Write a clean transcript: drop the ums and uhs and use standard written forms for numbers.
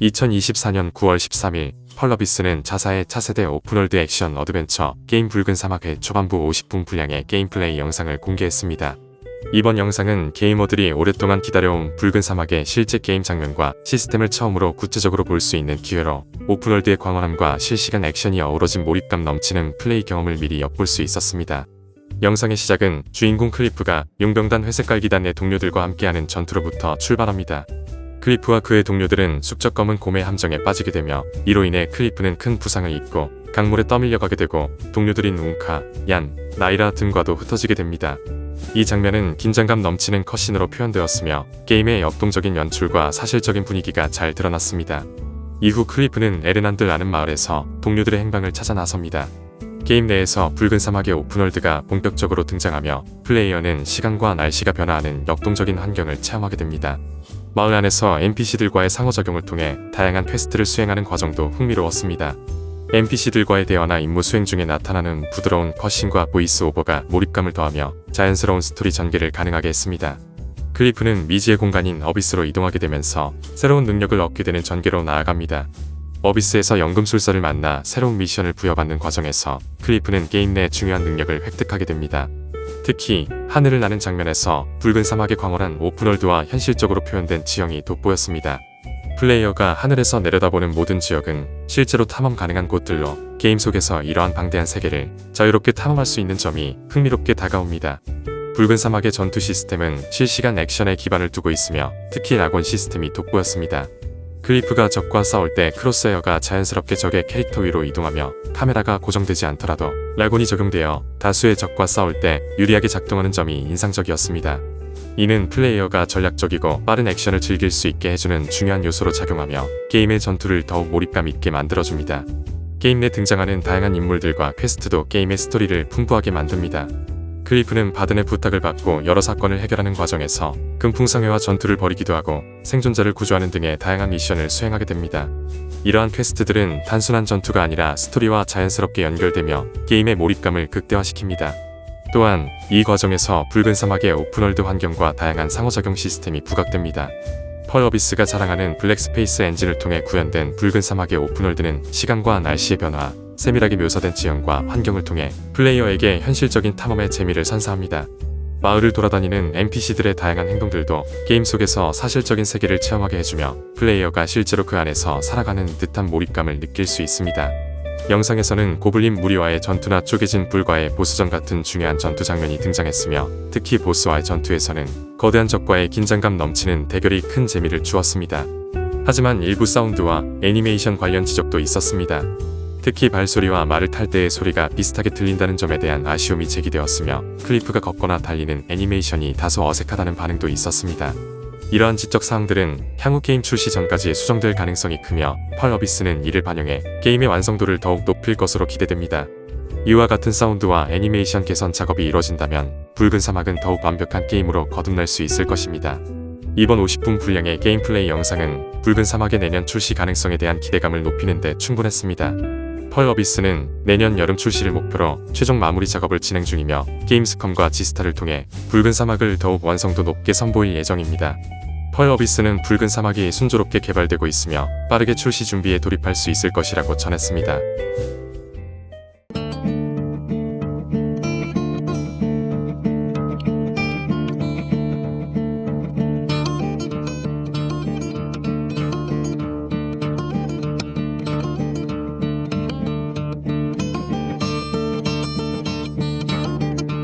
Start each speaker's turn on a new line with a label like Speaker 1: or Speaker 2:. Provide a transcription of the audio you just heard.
Speaker 1: 2024년 9월 13일 펄어비스는 자사의 차세대 오픈월드 액션 어드벤처 게임 붉은 사막의 초반부 50분 분량의 게임 플레이 영상을 공개했습니다. 이번 영상은 게이머들이 오랫동안 기다려온 붉은 사막의 실제 게임 장면과 시스템을 처음으로 구체적으로 볼 수 있는 기회로 오픈월드의 광활함과 실시간 액션이 어우러진 몰입감 넘치는 플레이 경험을 미리 엿볼 수 있었습니다. 영상의 시작은 주인공 클리프가 용병단 회색깔기단의 동료들과 함께하는 전투로부터 출발합니다. 클리프와 그의 동료들은 숙적 검은 곰의 함정에 빠지게 되며 이로 인해 클리프는 큰 부상을 입고 강물에 떠밀려가게 되고 동료들인 웅카, 얀, 나이라 등과도 흩어지게 됩니다. 이 장면은 긴장감 넘치는 컷신으로 표현되었으며 게임의 역동적인 연출과 사실적인 분위기가 잘 드러났습니다. 이후 클리프는 에르난드라는 마을에서 동료들의 행방을 찾아 나섭니다. 게임 내에서 붉은 사막의 오픈월드가 본격적으로 등장하며 플레이어는 시간과 날씨가 변화하는 역동적인 환경을 체험하게 됩니다. 마을 안에서 NPC들과의 상호작용을 통해 다양한 퀘스트를 수행하는 과정도 흥미로웠습니다. NPC들과의 대화나 임무 수행 중에 나타나는 부드러운 컷신과 보이스 오버가 몰입감을 더하며 자연스러운 스토리 전개를 가능하게 했습니다. 클리프는 미지의 공간인 어비스로 이동하게 되면서 새로운 능력을 얻게 되는 전개로 나아갑니다. 어비스에서 연금술사를 만나 새로운 미션을 부여받는 과정에서 클리프는 게임 내 중요한 능력을 획득하게 됩니다. 특히 하늘을 나는 장면에서 붉은 사막의 광활한 오픈월드와 현실적으로 표현된 지형이 돋보였습니다. 플레이어가 하늘에서 내려다보는 모든 지역은 실제로 탐험 가능한 곳들로 게임 속에서 이러한 방대한 세계를 자유롭게 탐험할 수 있는 점이 흥미롭게 다가옵니다. 붉은 사막의 전투 시스템은 실시간 액션에 기반을 두고 있으며 특히 라곤 시스템이 돋보였습니다. 클리프가 적과 싸울 때 크로스헤어가 자연스럽게 적의 캐릭터 위로 이동하며 카메라가 고정되지 않더라도 라곤이 적용되어 다수의 적과 싸울 때 유리하게 작동하는 점이 인상적이었습니다. 이는 플레이어가 전략적이고 빠른 액션을 즐길 수 있게 해주는 중요한 요소로 작용하며 게임의 전투를 더욱 몰입감 있게 만들어줍니다. 게임 내 등장하는 다양한 인물들과 퀘스트도 게임의 스토리를 풍부하게 만듭니다. 클리프는 바든의 부탁을 받고 여러 사건을 해결하는 과정에서 금풍성회와 전투를 벌이기도 하고 생존자를 구조하는 등의 다양한 미션을 수행하게 됩니다. 이러한 퀘스트들은 단순한 전투가 아니라 스토리와 자연스럽게 연결되며 게임의 몰입감을 극대화시킵니다. 또한 이 과정에서 붉은 사막의 오픈월드 환경과 다양한 상호작용 시스템이 부각됩니다. 펄어비스가 자랑하는 블랙스페이스 엔진을 통해 구현된 붉은 사막의 오픈월드는 시간과 날씨의 변화, 세밀하게 묘사된 지형과 환경을 통해 플레이어에게 현실적인 탐험의 재미를 선사합니다. 마을을 돌아다니는 NPC들의 다양한 행동들도 게임 속에서 사실적인 세계를 체험하게 해주며 플레이어가 실제로 그 안에서 살아가는 듯한 몰입감을 느낄 수 있습니다. 영상에서는 고블린 무리와의 전투나 쪼개진 불과의 보스전 같은 중요한 전투 장면이 등장했으며 특히 보스와의 전투에서는 거대한 적과의 긴장감 넘치는 대결이 큰 재미를 주었습니다. 하지만 일부 사운드와 애니메이션 관련 지적도 있었습니다. 특히 발소리와 말을 탈 때의 소리가 비슷하게 들린다는 점에 대한 아쉬움이 제기되었으며 클리프가 걷거나 달리는 애니메이션이 다소 어색하다는 반응도 있었습니다. 이러한 지적 사항들은 향후 게임 출시 전까지 수정될 가능성이 크며 펄어비스는 이를 반영해 게임의 완성도를 더욱 높일 것으로 기대됩니다. 이와 같은 사운드와 애니메이션 개선 작업이 이뤄진다면 붉은 사막은 더욱 완벽한 게임으로 거듭날 수 있을 것입니다. 이번 50분 분량의 게임 플레이 영상은 붉은 사막의 내년 출시 가능성에 대한 기대감을 높이는 데 충분했습니다. 펄어비스는 내년 여름 출시를 목표로 최종 마무리 작업을 진행 중이며 게임스컴과 지스타를 통해 붉은 사막을 더욱 완성도 높게 선보일 예정입니다. 펄어비스는 붉은 사막이 순조롭게 개발되고 있으며 빠르게 출시 준비에 돌입할 수 있을 것이라고 전했습니다.